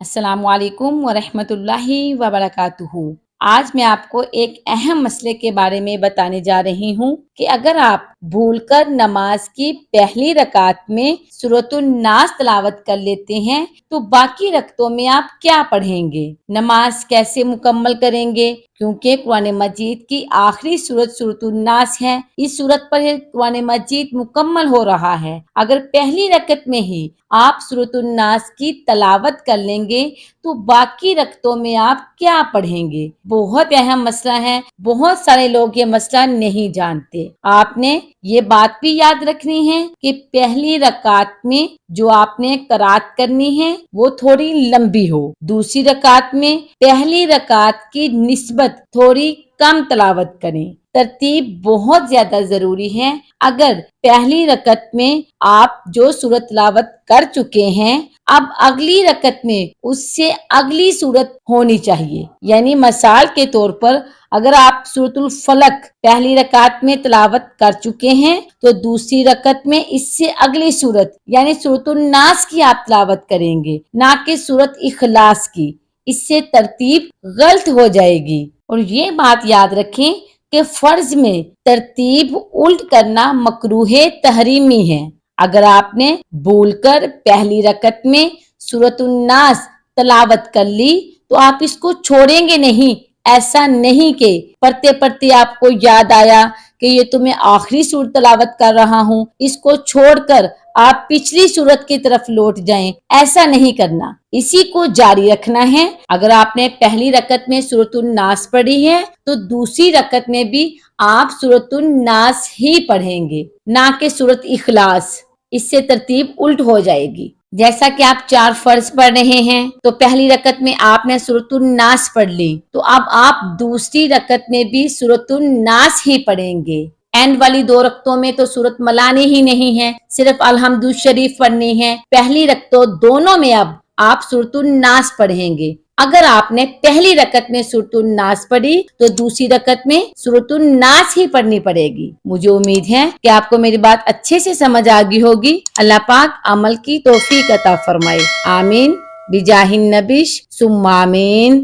अस्सलामु अलैकुम वरहमतुल्लाहि वबरकातुहू। आज मैं आपको एक अहम मसले के बारे में बताने जा रही हूँ कि अगर आप भूलकर नमाज की पहली रकात में सूरतुन नास तलावत कर लेते हैं तो बाकी रकतों में आप क्या पढ़ेंगे, नमाज कैसे मुकम्मल करेंगे, क्योंकि कुरान मजीद की आखिरी सूरत सूरतुन नास है। इस सूरत पर कुरान मजीद मुकम्मल हो रहा है। अगर पहली रकत में ही आप सूरतुन नास की तलावत कर लेंगे तो बाकी रकतों में आप क्या पढ़ेंगे। बहुत अहम मसला है, बहुत सारे लोग ये मसला नहीं जानते। आपने ये बात भी याद रखनी है कि पहली रकात में जो आपने करात करनी है वो थोड़ी लंबी हो, दूसरी रकात में पहली रकात की निस्बत थोड़ी कम तलावत करें। तरतीब बहुत ज्यादा जरूरी है। अगर पहली रकत में आप जो सूरत तलावत कर चुके हैं, अब अगली रकत में उससे अगली सूरत होनी चाहिए। यानी मिसाल के तौर पर अगर आप सूरतुल फलक पहली रकात में तलावत कर चुके हैं तो दूसरी रकत में इससे अगली सूरत यानी सूरतुल नास की आप तलावत करेंगे, ना कि सूरत इखलास की। इससे तरतीब गलत हो जाएगी। और ये बात याद रखें कि फर्ज में तरतीब उल्ट करना मकरूहे तहरीमी है। अगर आपने भूलकर पहली रकत में सूरतुन नास तलावत कर ली तो आप इसको छोड़ेंगे नहीं। ऐसा नहीं कि पढ़ते पढ़ते आपको याद आया कि ये तो मैं आखिरी सूरत तलावत कर रहा हूँ, इसको छोड़कर आप पिछली सूरत की तरफ लौट जाएं। ऐसा नहीं करना, इसी को जारी रखना है। अगर आपने पहली रकत में सूरतुन नास पढ़ी है तो दूसरी रकत में भी आप सूरतुन नास ही पढ़ेंगे, ना कि सूरत इखलास। इससे तरतीब उल्ट हो जाएगी। जैसा कि आप 4 फर्ज पढ़ रहे हैं तो पहली रकत में आपने सूरतुन नास पढ़ ली, तो अब आप दूसरी रकत में भी सूरतुन नास ही पढ़ेंगे। एंड वाली 2 रकतों में तो सूरत मलानी ही नहीं है, सिर्फ अलहम्दु शरीफ पढ़नी है। पहली रकतों दोनों में अब आप सूरतुन नास पढ़ेंगे। अगर आपने पहली रकत में सूरतुन नास पढ़ी तो दूसरी रकत में सूरतुन नास ही पढ़नी पड़ेगी। मुझे उम्मीद है कि आपको मेरी बात अच्छे से समझ आ गई होगी। अल्लाह पाक अमल की तौफीक अता फरमाए। आमीन बिजाहिन नबिश सुम्मा आमीन।